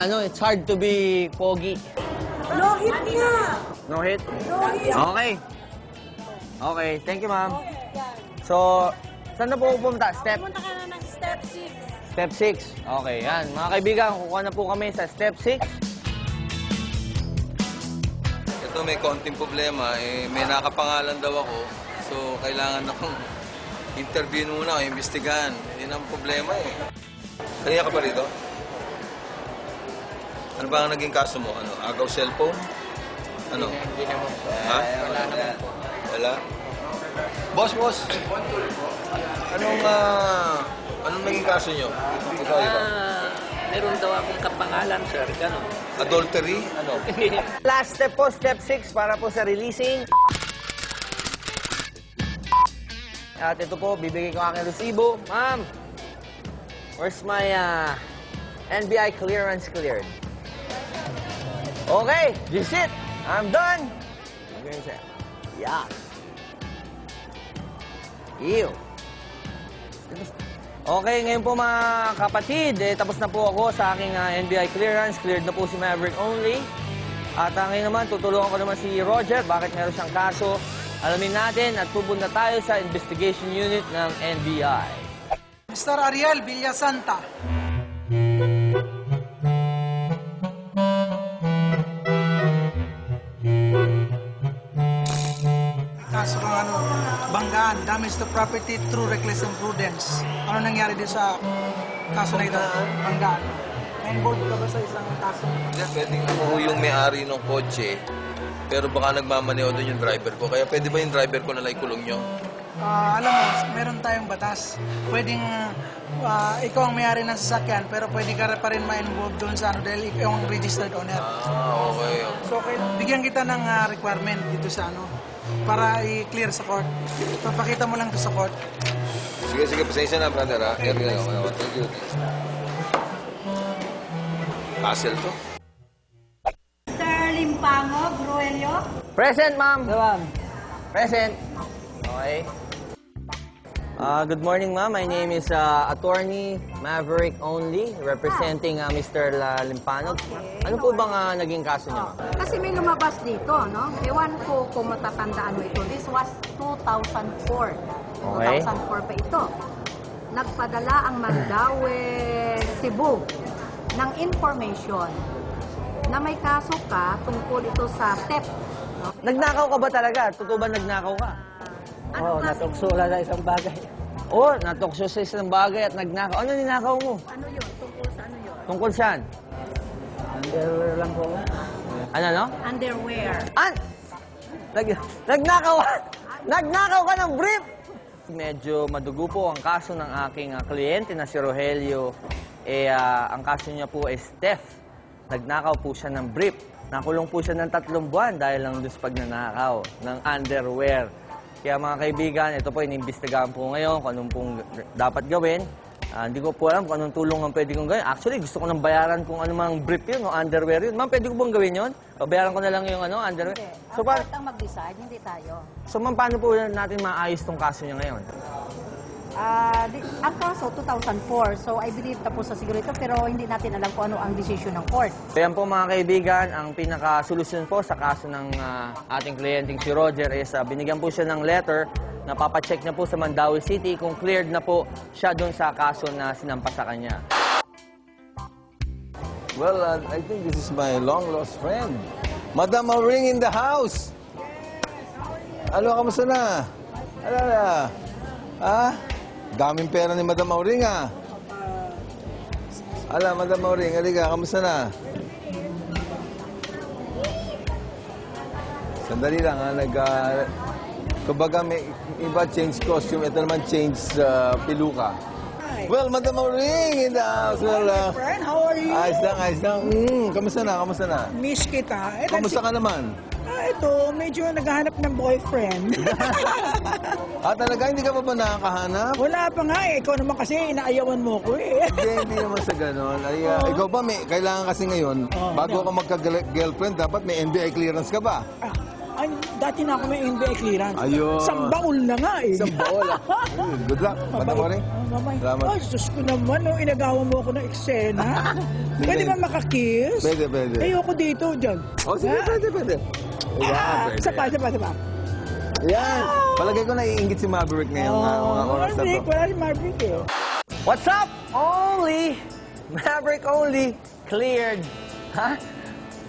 Ano, it's hard to be pogi. No hit nga! No hit? No hit! Okay. Okay, thank you, ma'am. So, saan na po pupunta? Pumunta ka na ng step 6. Step 6. Okay, yan. Mga kaibigan, kukuha na po kami sa step 6. Ito, may konting problema. May nakapangalan daw ako. So, kailangan akong interview muna, imbestigahan. Yan ang problema eh. Kanina ka ba rito? Ano ba ang naging kaso mo? Ano? Agaw cellphone? Ano? Hindi naman po. Ha? Wala naman po. Wala? Boss! Anong naging kaso nyo? Ikaw. Meron daw akong kapangalan, sir. Ganon. Adultery? Ano? Last step po, step 6, para po sa releasing. At ito po, bibigay ko aking resibo. Ma'am, where's my NBI clearance cleared? Okay, this it. I'm done. Okay, sir. Yeah. Ew. Okay, ngayon po mga kapatid, tapos na po ako sa aking NBI clearance. Cleared na po si Maverick only. At ngayon naman, tutulungan ko naman si Roger. Bakit meron siyang kaso? Alamin natin at pupunta tayo sa investigation unit ng NBI. Mr. Ariel Villasanta. Kaso kang banggaan, damage to property through reckless imprudence. Ano nangyari din sa kaso na ito? Banggaan. Na-involved ka ba sa isang kaso? Hindi, pwedeng ako yung may-ari ng kotse. Pero baka nagmamaneo doon yung driver ko. Kaya pwede ba yung driver ko nalang ikulong nyo? Alam mo, meron tayong batas. Pwedeng ikaw ang may-ari ng sasakyan, pero pwede ka pa rin ma-involve doon sa dahil ikaw ang registered owner. Okay. So, bigyan kita ng requirement dito sa para i-clear sa court. Papakita mo lang to sa court. Sige, pasensya na, brother, ha? Thank you. Hassle to. Mr. Limpango, Gruelio. Present, ma'am. Present. Okay. Good morning, ma'am. My name is Attorney Maverick Only, representing Mr. Limpanog. Ano po bang naging kaso niya, ma'am? Kasi may lumabas dito, no? Ewan ko kung matatandaan mo ito. This was 2004. Okay. 2004 pa ito. Nagpadala ang Mandaue, Cebu ng information na may kaso ka tungkol ito sa theft. No? Nagnakaw ka ba talaga? Totoo ba nagnakaw ka? Ano kasi? Natukso lang sa isang bagay. Oo, natukso sa isang bagay at nagnakaw. Ano ninakaw mo? Ano yun? Tungkol sa ano yun? Tungkol saan? Underwear lang po. Ano, no? Underwear. Nagnakaw ka? Nagnakaw ka ng brief? Medyo madugo po ang kaso ng aking kliyente na si Rogelio. Ang kaso niya po is theft. Nagnakaw po siya ng brief. Nakulong po siya ng 3 buwan dahil lang doon sa pagnanakaw ng underwear. Kaya mga kaibigan, ito po inimbestigahan po ngayon kung anong pong dapat gawin. Hindi ko po alam kung anong tulong ang pwede kong gawin. Actually, gusto ko nang bayaran kung ano mang brief yun o underwear yun. Ma'am, pwede ko bang gawin yun? O bayaran ko na lang yung underwear? Hindi. So, Ang court ang mag-decide, hindi tayo. So, ma'am, paano po natin maayos tong kaso niya ngayon? Ang kaso, 2004. So, I believe tapos sa siguro ito, pero hindi natin alam kung ano ang decision ng court. Ayan po mga kaibigan, ang pinaka-solusyon po sa kaso ng ating kliyenteng si Roger is binigyan po siya ng letter na papacheck na po sa Mandaue City kung cleared na po siya doon sa kaso na sinampa sa kanya. Well, I think this is my long-lost friend. Madam Auring in the house! Ano, kamusta na? Ano na? Ha? Daming pera ni Madam Auring, ha? Madam Auring, halika, kamusta na? Sandali lang, ha? Kumbaga, may iba change costume, ito naman change piluka. Well, Madam Auring in the house. Well, Friend, how are you? ayos lang. Kamusta na? Miss kita. Kamusta ka naman? Ito, medyo naghahanap ng boyfriend. Talaga, hindi ka pa ba nakakahanap? Wala pa nga eh. Ikaw naman kasi, inaayawan mo ko eh. Hindi naman sa ganon. Ikaw ba, kailangan kasi ngayon, bago ka magka-girlfriend, dapat may NBI clearance ka ba? Ay, dati na ako may NBA clearance. Ayun. Isang baul na nga eh. Isang baol, ah. Good luck. Panoorin. Salamat. Ay, sus ko naman, no, inagawa mo ako ng eksena. Pwede ba makakiss? Pwede, pwede. Ayoko dito, dyan. Oh, sige, pwede. Pwede. Isa pa. Yan. Palagay ko naiingit si Maverick ngayong mga oras na to. Wala si Maverick eh. What's up? Maverick only, cleared. Ha?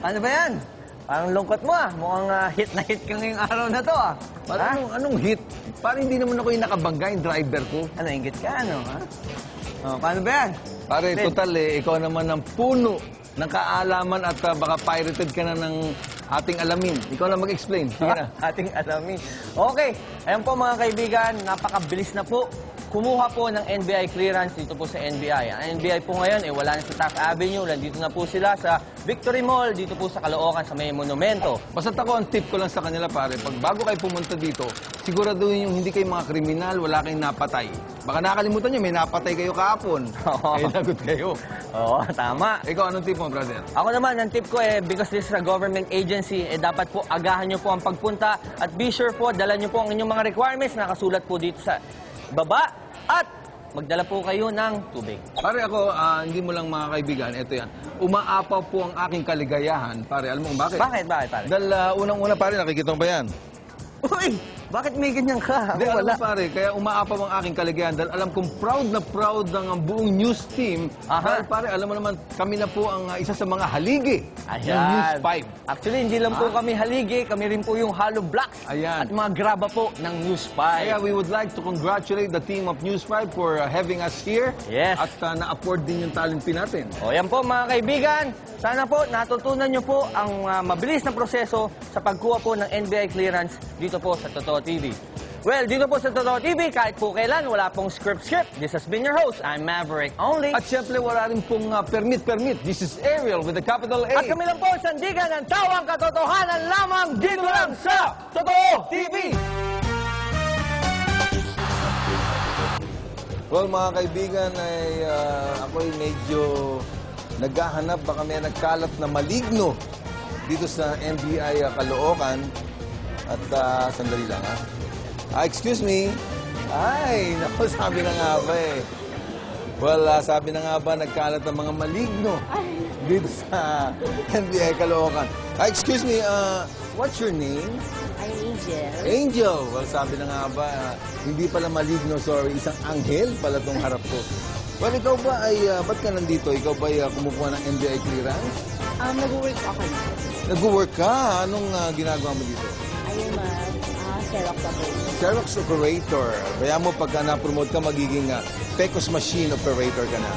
Ano ba yan? Parang lungkot mo ah. Mukhang hit na hit ka ngayong araw na to ah. Anong hit? Parang hindi naman ako yung nakabangga, yung driver ko. Ano, ingit ka ano? Ha? Oh, paano ba yan? Pare, total ikaw naman ang puno ng kaalaman at baka pirated ka na ng ating alamin. Ikaw na mag-explain. Sige na. Ating alamin. Okay. Ayan po mga kaibigan, napakabilis na po. Kumuha po ng NBI clearance dito po sa NBI. Ang NBI po ngayon, wala na sa Taft Avenue. Nandito na po sila sa Victory Mall, dito po sa Caloocan, sa may monumento. Basta ako, ang tip ko lang sa kanila, pare, pag bago kayo pumunta dito, siguraduhin yung hindi kayo mga kriminal, wala kayong napatay. Baka nakalimutan nyo, may napatay kayo kahapon. Ay, lagot kayo. Oo, tama. Ikaw, anong tip mo, brother? Ako naman, ang tip ko because this is a government agency, dapat po agahan nyo po ang pagpunta at be sure po, dala nyo po ang inyong mga requirements, nakasulat po dito sa baba at magdala po kayo ng tubig. Pare ako, hindi mo lang mga kaibigan, ito yan. Umaapaw po ang aking kaligayahan. Pare, alam mo kung bakit? Bakit, pare? Dahil unang-una, pare, nakikita mo ba yan? Uy, bakit may ganyan ka? Hindi, alam mo pare, kaya umaapaw ang aking kaligayahan dahil alam kong proud na proud ng buong news team. Dahil pare, alam mo naman, kami na po ang isa sa mga haligi ng News 5. Actually, hindi lang po kami haligi, kami rin po yung hollow blocks Ayan. at mga graba po ng News 5. Kaya we would like to congratulate the team of News 5 for having us here. Yes. At na-afford din yung talent fee natin. O yan po mga kaibigan, sana po natutunan nyo po ang mabilis na proseso sa pagkuha po ng NBI clearance dito po sa Totoo TV. Well, dito po sa Totoo TV, kahit po kailan, wala pong script. This has been your host, I'm Maverick Only. At syempre, wala rin pong permit. This is Ariel with the capital A. At kami lang po, sandigan ng tawang katotohanan lamang dito lang sa Totoo TV. Well, mga kaibigan, ay ako'y medyo naghahanap. Baka may nagkalat na maligno dito sa NBI Caloocan. At sandali lang, ha? Excuse me. Ay, naku, sabi na nga ba eh. Well, sabi na nga ba, nagkalat ng mga maligno dito sa NBI Caloocan. Excuse me, what's your name? I'm Angel. Angel. Well, sabi na nga ba, hindi pala maligno, sorry. Isang anghel pala tong harap ko. Well, ikaw ba ay, ba't ka nandito? Ikaw ba ay kumukuha ng NBI clearance? Nag-work ako na. Nag-work ka? Anong ginagawa mo dito? Ayun Xerox operator. Xerox operator. Kaya mo pagka na-promote ka, magiging Pecos machine operator ka na.